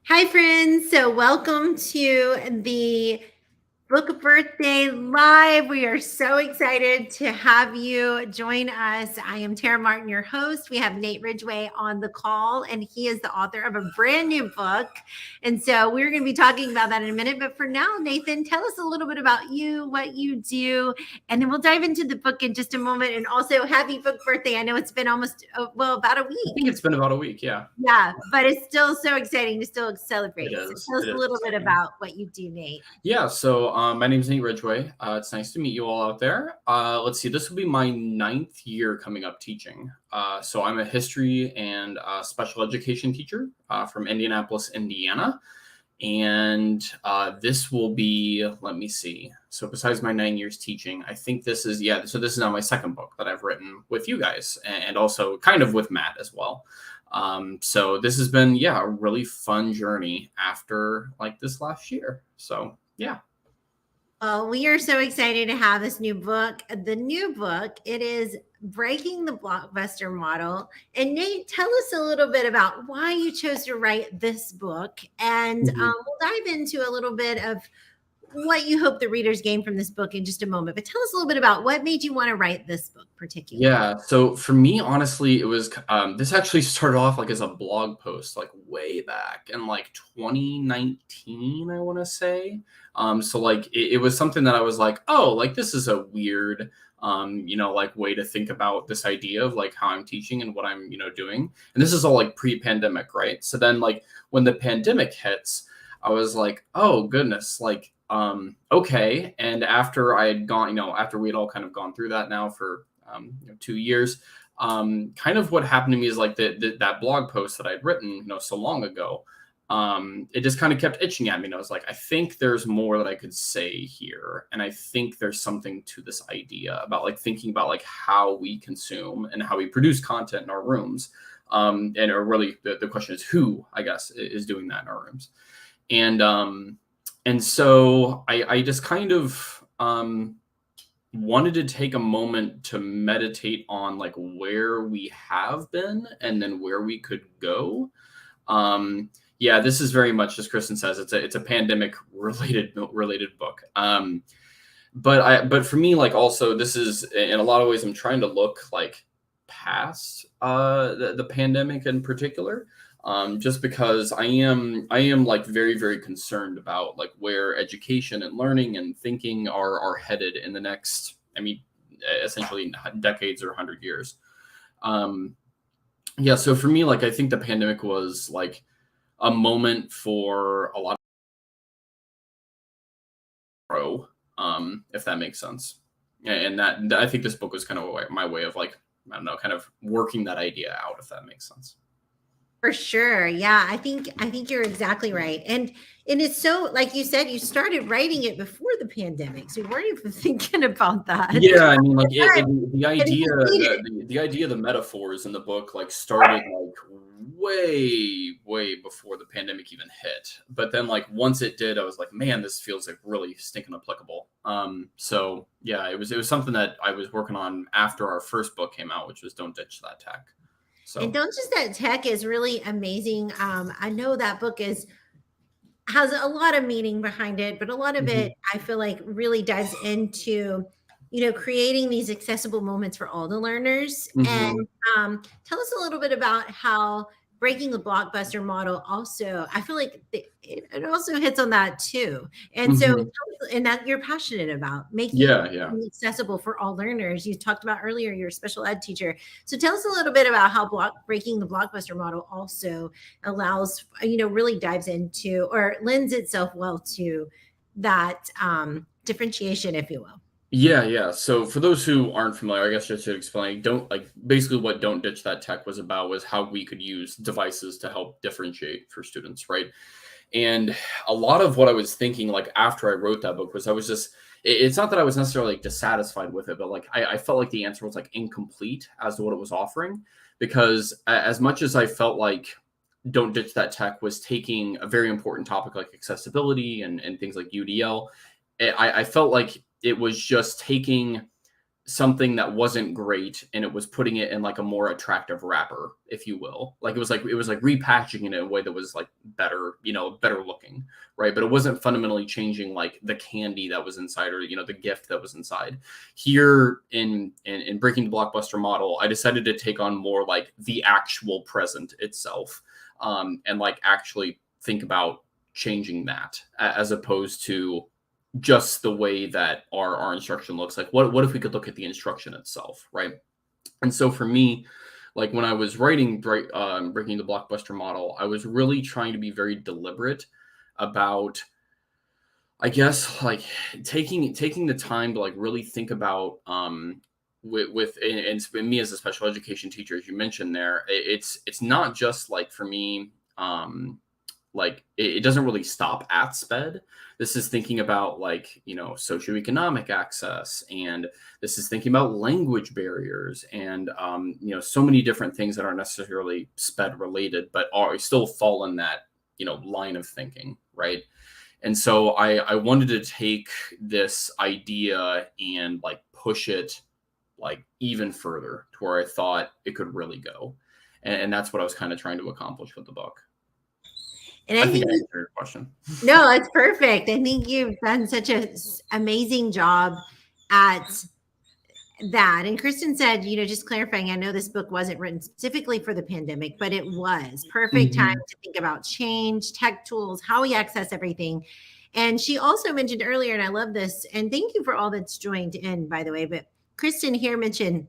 Hi, friends. So, welcome to the Book Birthday Live. We are so excited to have you join us. I am Tara Martin, your host. We have Nate Ridgway on the call, and he is the author of a brand new book. And so, we're going to be talking about that in a minute. But for now, Nathan, tell us a little bit about you, what you do, and then we'll dive into the book in just a moment. And also, happy book birthday. I know it's been almost, about a I week. think it's been about a week, yeah. Yeah, but it's still so exciting to still celebrate. It So is. tell us It a is little bit exciting. about what you do, Nate. Yeah, so my name's Nate Ridgway. It's nice to meet you all out there. Let's see, this will be my 9th year coming up teaching. So I'm a history and special education teacher from Indianapolis, Indiana. And this will be, let me see. So besides my 9 years teaching, I think this is, so this is now my second book that I've written with you guys and also kind of with Matt as well. So this has been, a really fun journey after like this last year. So yeah. Well, we are so excited to have this new book. The new book, it is Breaking the Blockbuster Model. And Nate, tell us a little bit about why you chose to write this book. And Mhm. we'll dive into a little bit of what you hope the readers gain from this book in just a moment. But tell us a little bit about what made you want to write this book particularly. Yeah, so for me, honestly, it was this actually started off like as a blog post, like way back in like 2019, I want to say. So like it was something that I was like, oh, like this is a weird, like way to think about this idea of like how I'm teaching and what I'm, doing. And this is all like pre-pandemic, right? So then like when the pandemic hits, I was like, oh goodness, like okay. And after I had gone, after we had all kind of gone through that now for 2 years. Kind of what happened to me is like that blog post that I'd written, so long ago. It just kind of kept itching at me, and I was like, I think there's more that I could say here, and I think there's something to this idea about like thinking about like how we consume and how we produce content in our rooms. And or really, the question is who, I guess, is doing that in our rooms, and so I just kind of wanted to take a moment to meditate on like where we have been and then where we could go. This is very much, as Kristen says, it's a pandemic related book. But for me, like also this is in a lot of ways I'm trying to look like past the pandemic in particular. Just because I am like very, very concerned about like where education and learning and thinking are headed in the next, I mean, essentially decades or 100 years. Um, so for me, like I think the pandemic was like a moment for a lot of pro, if that makes sense. And that I think this book was kind of my way of like, I don't know, kind of working that idea out, if that makes sense. For sure. Yeah, I think you're exactly right. And it's so like you said, you started writing it before the pandemic. So you weren't even thinking about that. Yeah, I mean, like the And idea, you need it. the idea, the metaphors in the book, like started like way, way before the pandemic even hit. But then, like once it did, I was like, man, this feels like really stinking applicable. So yeah, it was something that I was working on after our first book came out, which was "Don't Ditch That Tech." And So don't just that tech is really amazing. I know that book is has a lot of meaning behind it, but a lot of it mhm, I feel like really dives into, creating these accessible moments for all the learners. And mhm, tell us a little bit about how breaking the blockbuster model also, I feel like it also hits on that too. And so, mhm. and that you're passionate about making Yeah, yeah. accessible for all learners. You talked about earlier, you're a special ed teacher. So tell us a little bit about how breaking the blockbuster model also allows, really dives into or lends itself well to that differentiation, if you will. Yeah, yeah. So for those who aren't familiar, I guess just to explain, don't like basically what Don't Ditch That Tech was about was how we could use devices to help differentiate for students, right? And a lot of what I was thinking, like after I wrote that book, was I was just it's not that I was necessarily like dissatisfied with it, but like I felt like the answer was like incomplete as to what it was offering. Because as much as I felt like Don't Ditch That Tech was taking a very important topic like accessibility and things like UDL, I felt like it was just taking something that wasn't great, and it was putting it in like a more attractive wrapper, if you will. Like it was like repackaging it in a way that was like better, better looking, right? But it wasn't fundamentally changing like the candy that was inside, or the gift that was inside. Here in breaking the Blockbuster model, I decided to take on more like the actual present itself, and like actually think about changing that, as opposed to just the way that our instruction looks. Like what if we could look at the instruction itself, right? And so for me, like when I was writing breaking the Blockbuster model, I was really trying to be very deliberate about, I guess, like taking the time to like really think about, and me as a special education teacher, as you mentioned there, it's not just like for me, like it doesn't really stop at SPED. This is thinking about like, socioeconomic access, and this is thinking about language barriers, and so many different things that aren't necessarily SPED related, but are still fall in that, line of thinking, right? And so I wanted to take this idea and like push it like even further to where I thought it could really go. And that's what I was kind of trying to accomplish with the book. And I I think think I answered your question. no, it's perfect. I think you've done such an amazing job at that. And Kristen said, just clarifying, I know this book wasn't written specifically for the pandemic, but it was perfect time to think about change, tech tools, how we access everything. And she also mentioned earlier, and I love this, and thank you for all that's joined in, by the way, but Kristen here mentioned,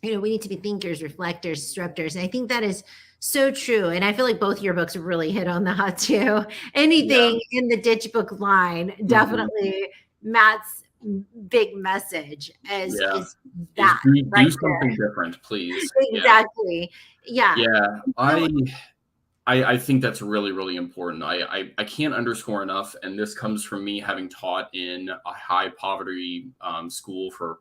we need to be thinkers, reflectors, disruptors. And I think that is so true. And I feel like both your books really hit on that too. Anything in the ditch book line, definitely Matt's big message is that. Do something different, please. Exactly. Yeah. I think that's really, really important. I can't underscore enough, and this comes from me having taught in a high poverty school for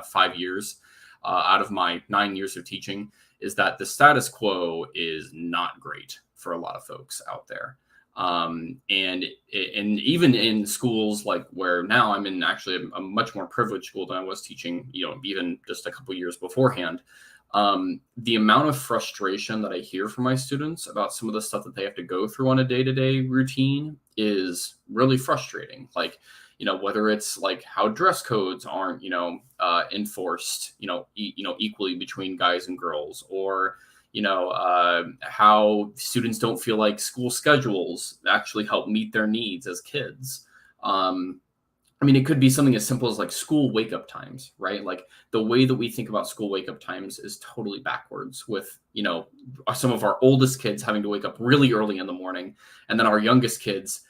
5 years out of my 9 years of teaching, is that the status quo is not great for a lot of folks out there. And even in schools like where now I'm in actually a much more privileged school than I was teaching, even just a couple years beforehand. The amount of frustration that I hear from my students about some of the stuff that they have to go through on a day-to-day routine is really frustrating. Like, whether it's like how dress codes aren't, enforced, equally between guys and girls, or, how students don't feel like school schedules actually help meet their needs as kids. It could be something as simple as like school wake-up times, right? Like the way that we think about school wake-up times is totally backwards, with, some of our oldest kids having to wake up really early in the morning, and then our youngest kids,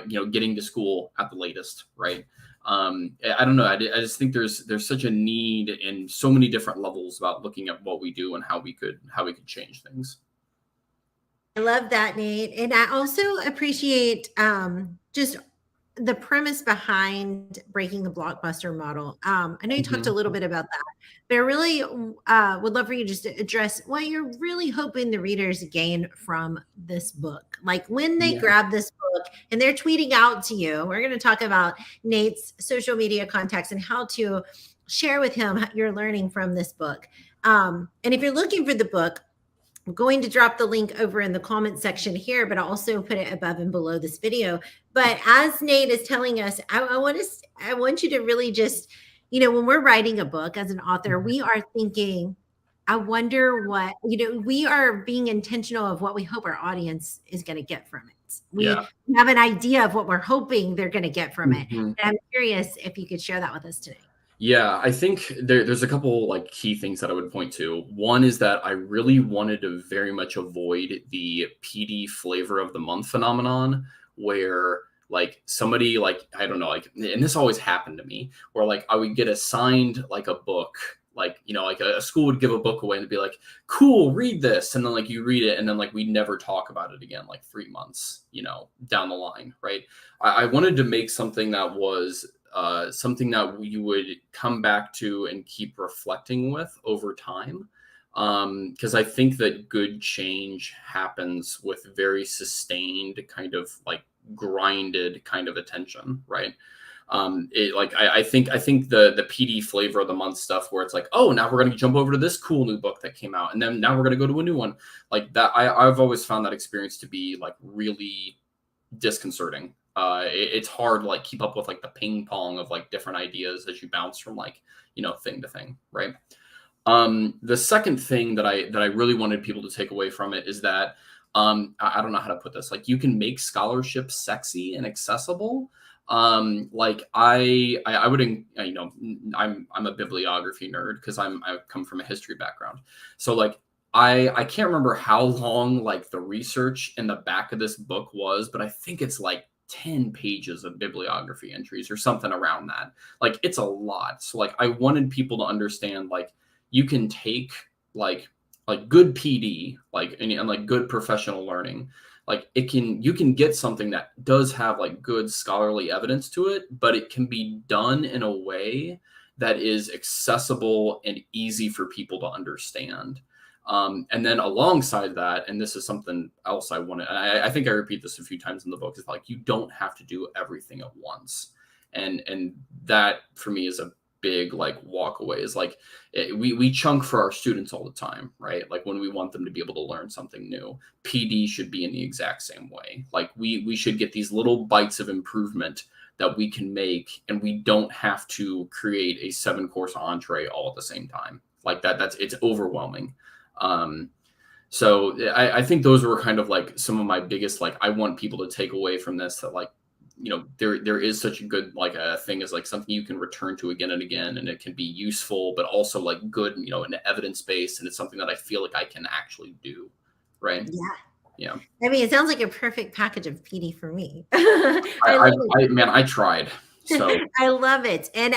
getting to school at the latest, right? I don't know. I just think there's such a need in so many different levels about looking at what we do and how we could change things. I love that, Nate. And I also appreciate just the premise behind breaking the Blockbuster model. I know you talked a little bit about that, but I really would love for you just to address what you're really hoping the readers gain from this book. Like when they grab this book and they're tweeting out to you, we're going to talk about Nate's social media contacts and how to share with him you're learning from this book. And if you're looking for the book, I'm going to drop the link over in the comment section here, but I'll also put it above and below this video. But as Nate is telling us, I want you to really just, when we're writing a book as an author, we are thinking, I wonder what, we are being intentional of what we hope our audience is going to get from it. We have an idea of what we're hoping they're going to get from it. And I'm curious if you could share that with us today. Yeah, I think there's a couple like key things that I would point to. One is that I really wanted to very much avoid the PD flavor of the month phenomenon, where like somebody, like, I don't know, like, and this always happened to me, where like I would get assigned like a book, like, like a school would give a book away and be like, cool, read this. And then like you read it and then like we never talk about it again, like 3 months, down the line. Right. I wanted to make something that was something that you would come back to and keep reflecting with over time. Because I think that good change happens with very sustained kind of like grinded kind of attention, right? I think the PD flavor of the month stuff where it's like, oh, now we're going to jump over to this cool new book that came out, and then now we're going to go to a new one like that. I've always found that experience to be like really disconcerting. It's hard to like keep up with like the ping pong of like different ideas as you bounce from like, thing to thing, right? The second thing that I really wanted people to take away from it is that I don't know how to put this. Like, you can make scholarship sexy and accessible. Like I would, I'm a bibliography nerd because I come from a history background. So like I can't remember how long like the research in the back of this book was, but I think it's like 10 pages of bibliography entries or something around that. Like, it's a lot. So like I wanted people to understand like you can take like good PD, like and like good professional learning, like you can get something that does have like good scholarly evidence to it, but it can be done in a way that is accessible and easy for people to understand. And then alongside that, and this is something else I wanted, and I think I repeat this a few times in the book, is like, you don't have to do everything at once. And that for me is a big like walk away. Is like we chunk for our students all the time, right? Like when we want them to be able to learn something new, PD should be in the exact same way. Like we should get these little bites of improvement that we can make, and we don't have to create a 7-course entree all at the same time. Like it's overwhelming. So I think those were kind of like some of my biggest, like, I want people to take away from this, that like, there is such a good, like, a thing as like something you can return to again and again, and it can be useful, but also like good, and evidence-based. And it's something that I feel like I can actually do. Right. Yeah. Yeah. I mean, it sounds like a perfect package of PD for me. I tried. So I love it. And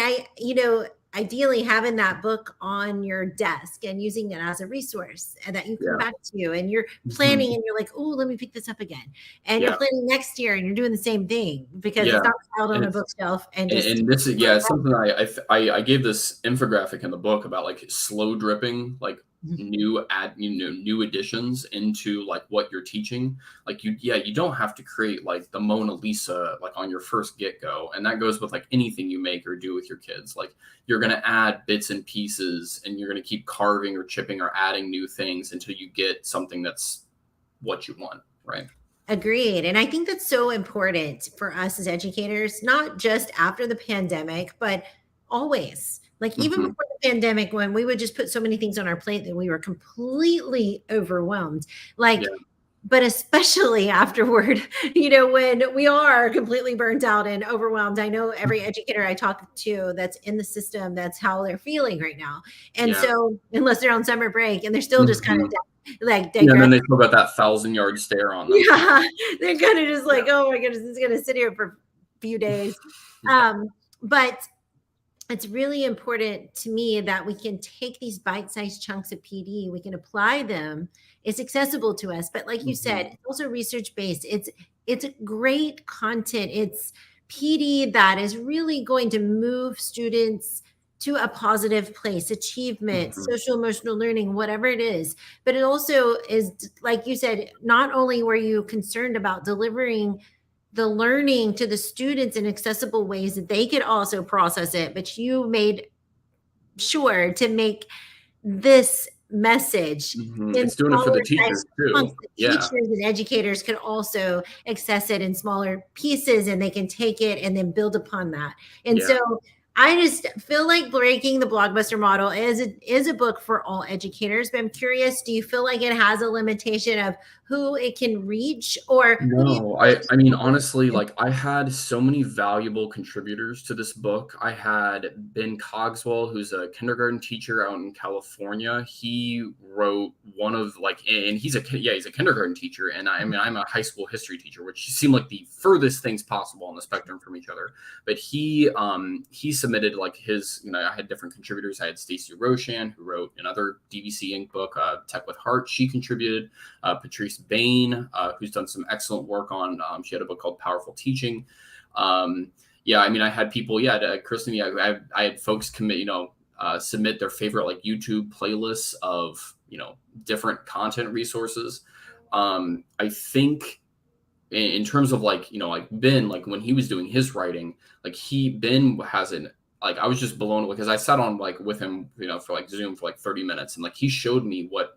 ideally having that book on your desk and using it as a resource and that you come back to, and you're planning and you're like, oh, let me pick this up again. And you're planning next year and you're doing the same thing, because it's not held on a bookshelf. And this is something I gave this infographic in the book about, like, slow dripping, like new additions into like what you're teaching. Like you don't have to create like the Mona Lisa like on your first get-go. And that goes with like anything you make or do with your kids. Like, you're going to add bits and pieces, and you're going to keep carving or chipping or adding new things until you get something that's what you want. Right. Agreed. And I think that's so important for us as educators, not just after the pandemic, but always. Like, even before the pandemic, when we would just put so many things on our plate that we were completely overwhelmed, but especially afterward, when we are completely burnt out and overwhelmed. I know every educator I talk to that's in the system, that's how they're feeling right now. And so, unless they're on summer break and they're still just kind of like, and then they talk about that 1,000-yard stare on them. Yeah, they're kind of just like, oh my goodness, it's going to sit here for a few days. But it's really important to me that we can take these bite-sized chunks of PD, we can apply them. It's accessible to us, but like you said, it's also research-based. It's great content. It's PD that is really going to move students to a positive place, achievement, social emotional learning, whatever it is. But it also is, like you said, not only were you concerned about delivering the learning to the students in accessible ways that they could also process it, but you made sure to make this message it's doing it for the teachers too. Teachers and educators can also access it in smaller pieces, and they can take it and then build upon that. And so I just feel like Breaking the Blockbuster Model is a book for all educators. But I'm curious, do you feel like it has a limitation of who it can reach? Or no, I mean, honestly, like, I had so many valuable contributors to this book. I had Ben Cogswell, who's a kindergarten teacher out in California. He wrote one of, like, and he's a kindergarten teacher, and I'm a high school history teacher, which seem like the furthest things possible on the spectrum from each other. But he submitted like his, I had different contributors. I had Stacey Roshan, who wrote another DVC Inc. book, Tech with Heart. She contributed. Patrice Bain, who's done some excellent work on, she had a book called Powerful Teaching. I mean, I had people, Kristen, I had folks commit, submit their favorite like YouTube playlists of, different content resources. I think in terms of like, like Ben, like when he was doing his writing, like Ben has an, like, I was just blown away because I sat on like with him, for like Zoom for like 30 minutes. And like, he showed me what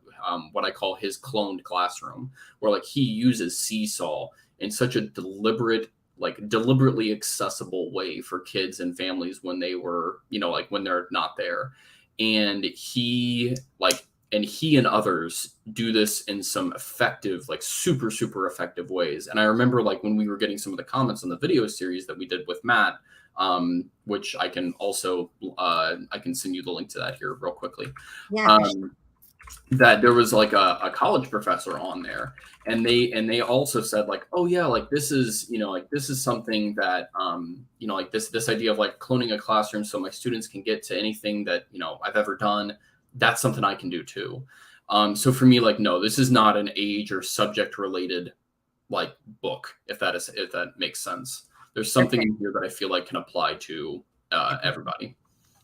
I call his cloned classroom, where like he uses Seesaw in such a deliberately accessible way for kids and families when they were, like when they're not there. And he and others do this in some effective, like super, super effective ways. And I remember like when we were getting some of the comments on the video series that we did with Matt, which I can also, I can send you the link to that here real quickly. Yeah. That there was like a college professor on there, and they also said like, oh yeah, like this is, like this is something that, like this idea of like cloning a classroom so my students can get to anything that, I've ever done. That's something I can do too. So for me, like, no, this is not an age or subject related like book, if that makes sense. There's something in here that I feel like can apply to everybody.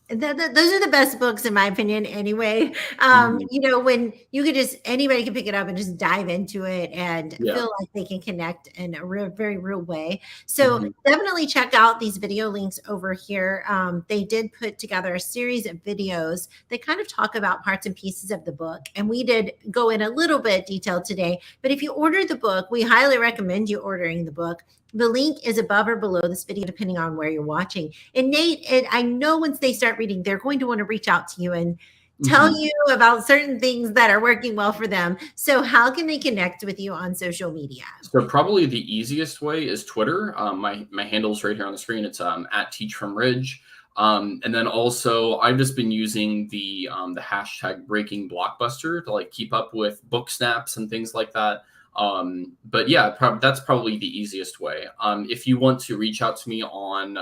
Those are the best books in my opinion anyway. When you could just, anybody can pick it up and just dive into it and feel like they can connect in a very real way. So definitely check out these video links over here. They did put together a series of videos that kind of talk about parts and pieces of the book. And we did go in a little bit detail today, but if you order the book, we highly recommend you ordering the book. The link is above or below this video, depending on where you're watching. And Nate, I know once they start reading, they're going to want to reach out to you and tell you about certain things that are working well for them. So how can they connect with you on social media? So probably the easiest way is Twitter. My handle's right here on the screen. It's at Teach from Ridge. And then also I've just been using the hashtag Breaking Blockbuster to like keep up with book snaps and things like that. But yeah, that's probably the easiest way. If you want to reach out to me on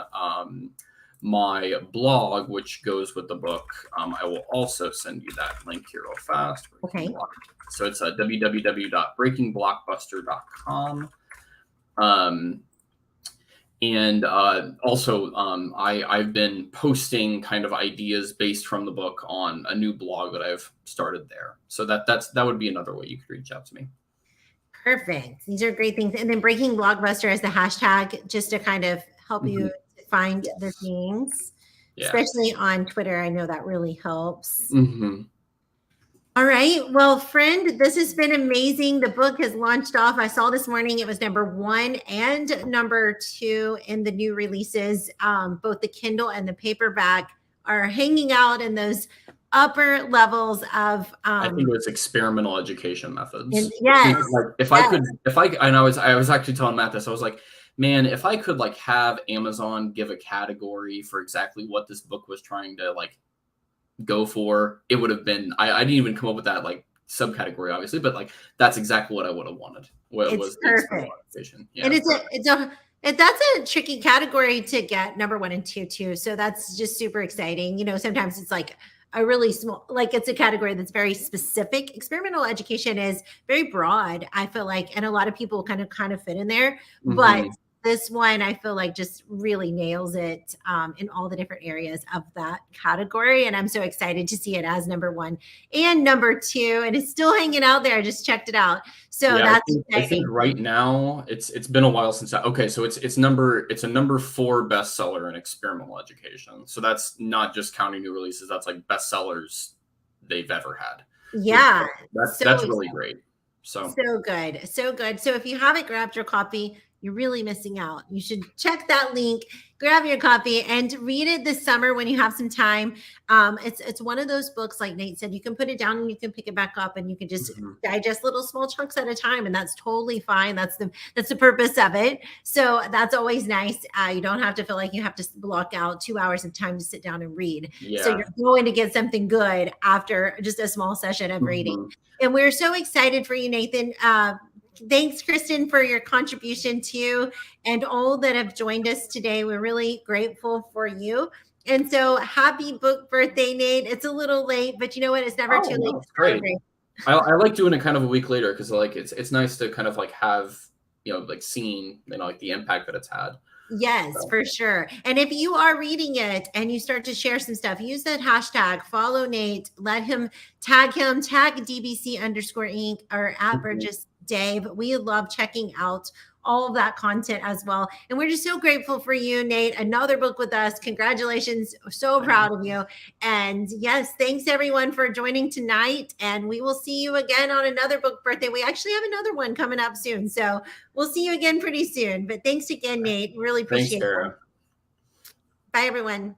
my blog, which goes with the book, I will also send you that link here real fast. Okay. So it's www.breakingblockbuster.com. And also, I've been posting kind of ideas based from the book on a new blog that I've started there. So that would be another way you could reach out to me. Perfect. These are great things. And then Breaking Blockbuster as the hashtag, just to kind of help you find the things, especially on Twitter. I know that really helps. All right. Well, friend, this has been amazing. The book has launched off. I saw this morning it was #1 and #2 in the new releases. Both the Kindle and the paperback are hanging out in those upper levels of I think it was experimental education methods. Yes. Like I was actually telling Matt this. I was like, man, if I could like have Amazon give a category for exactly what this book was trying to like go for, it would have been, I didn't even come up with that like subcategory, obviously, but like that's exactly what I would have wanted. It's perfect. Yeah, and that's a tricky category to get #1 and #2 too. So that's just super exciting. Sometimes it's like a really small, like it's a category that's very specific. Experimental education is very broad, I feel like, and a lot of people kind of fit in there. But this one, I feel like just really nails it in all the different areas of that category. And I'm so excited to see it as #1 and #2. And it's still hanging out there. I just checked it out. So yeah, that's I think right now it's been a while since so it's a #4 bestseller in experimental education. So that's not just counting new releases, that's like bestsellers they've ever had. Yeah. That's really great. So good. So good. So if you haven't grabbed your copy, you're really missing out. You should check that link, grab your copy, and read it this summer when you have some time. It's one of those books, like Nate said, you can put it down and you can pick it back up, and you can just digest little small chunks at a time, and that's totally fine. That's the purpose of it. So that's always nice. You don't have to feel like you have to block out 2 hours of time to sit down and read. So you're going to get something good after just a small session of reading. And we're so excited for you, Nathan. Thanks, Kristen, for your contribution too, and all that have joined us today. We're really grateful for you. And so happy book birthday, Nate. It's a little late, but you know what? It's never too late. It's great. I like doing it kind of a week later because like it's nice to kind of like have, like seeing, like the impact that it's had. Yes, for sure. And if you are reading it and you start to share some stuff, use that hashtag, follow Nate, tag DBC_Inc. or at Burgess Dave. We love checking out all of that content as well. And we're just so grateful for you, Nate. Another book with us. Congratulations. So proud of you. And yes, thanks everyone for joining tonight. And we will see you again on another book birthday. We actually have another one coming up soon. So we'll see you again pretty soon. But thanks again, Nate. Really Thanks, appreciate it. Tara. Bye, everyone.